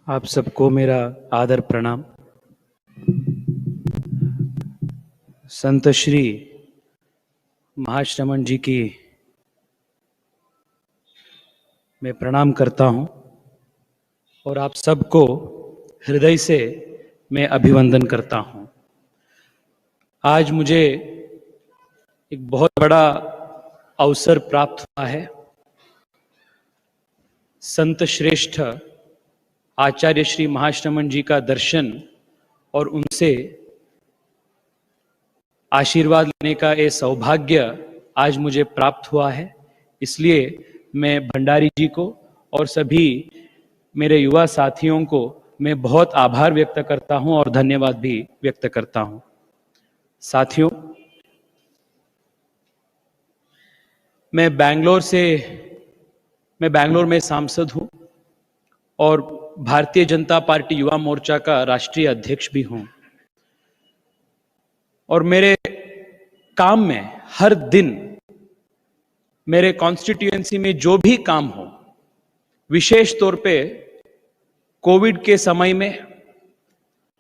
आप सबको मेरा आदर प्रणाम। संत श्री महाश्रमण जी की मैं प्रणाम करता हूं और आप सबको हृदय से मैं अभिवंदन करता हूं। आज मुझे एक बहुत बड़ा अवसर प्राप्त हुआ है। संत श्रेष्ठ आचार्य श्री महाश्रमण जी का दर्शन और उनसे आशीर्वाद लेने का ये सौभाग्य आज मुझे प्राप्त हुआ है। इसलिए मैं भंडारी जी को और सभी मेरे युवा साथियों को मैं बहुत आभार व्यक्त करता हूं और धन्यवाद भी व्यक्त करता हूं। साथियों, मैं बैंगलोर में सांसद हूं और भारतीय जनता पार्टी युवा मोर्चा का राष्ट्रीय अध्यक्ष भी हूं। और मेरे काम में हर दिन मेरे कॉन्स्टिट्यूएंसी में जो भी काम हो, विशेष तौर पे कोविड के समय में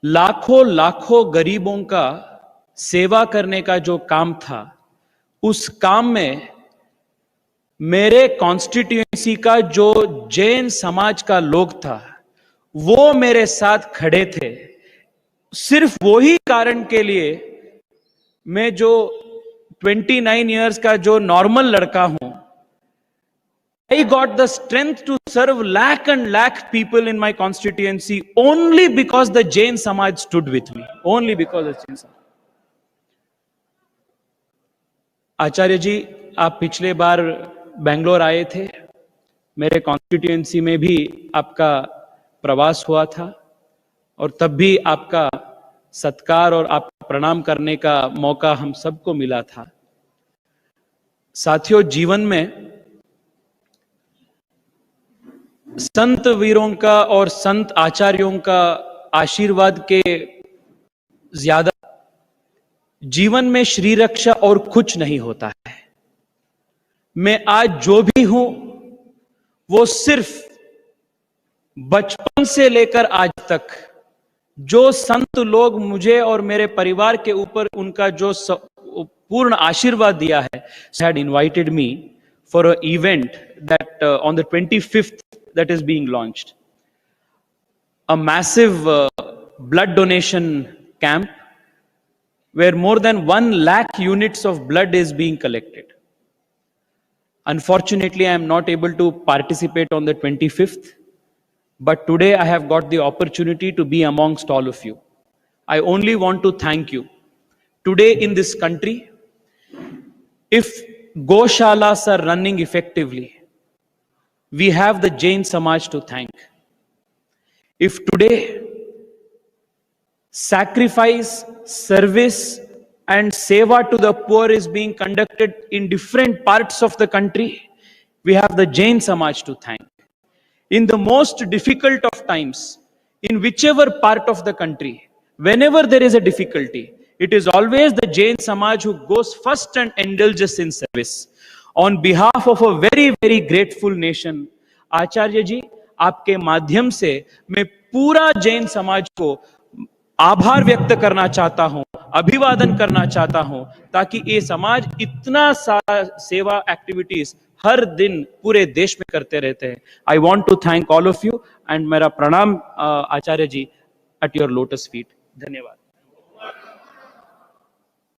लाखों गरीबों का सेवा करने का जो काम था, उस काम में मेरे कॉन्स्टिट्यूएंसी का जो जैन समाज का लोग था वो मेरे साथ खड़े थे। सिर्फ वही कारण के लिए मैं जो 29 इयर्स का जो नॉर्मल लड़का हूं, I got the strength to serve lakh and lakh people in my constituency only because the Jain Samaj stood with me. Only because of Jain Samaj. आचार्य जी, आप पिछले बार बेंगलोर आए थे, मेरे कॉन्स्टिट्यूएंसी में भी आपका प्रवास हुआ था और तब भी आपका सत्कार और आपका प्रणाम करने का मौका हम सबको मिला था। साथियों, जीवन में संत वीरों का और संत आचार्यों का आशीर्वाद के ज्यादा जीवन में श्री रक्षा और कुछ नहीं होता है। मैं आज जो भी हूं वो सिर्फ बचपन से लेकर आज तक जो संत लोग मुझे और मेरे परिवार के ऊपर उनका जो पूर्ण आशीर्वाद दिया है, had invited me for an event that on the 25th that is being launched, a massive blood donation camp where more than 1 lakh units of blood is being collected. Unfortunately, I am not able to participate on the 25th, but today I have got the opportunity to be amongst all of you. I only want to thank you. Today in this country, if Goshalas are running effectively, we have the Jain Samaj to thank. If today sacrifice, service and seva to the poor is being conducted in different parts of the country, we have the Jain Samaj to thank. In the most difficult of times, in whichever part of the country, whenever there is a difficulty, it is always the Jain Samaj who goes first and indulges in service. On behalf of a very, very grateful nation, आचार्य जी, आपके माध्यम से मैं पूरा जैन समाज को आभार व्यक्त करना चाहता हूं, अभिवादन करना चाहता हूं, ताकि ये समाज इतना सारा सेवा एक्टिविटीज हर दिन पूरे देश में करते रहते हैं। I want to thank all of you and मेरा प्रणाम आचार्य जी एट योर लोटस फीट। धन्यवाद।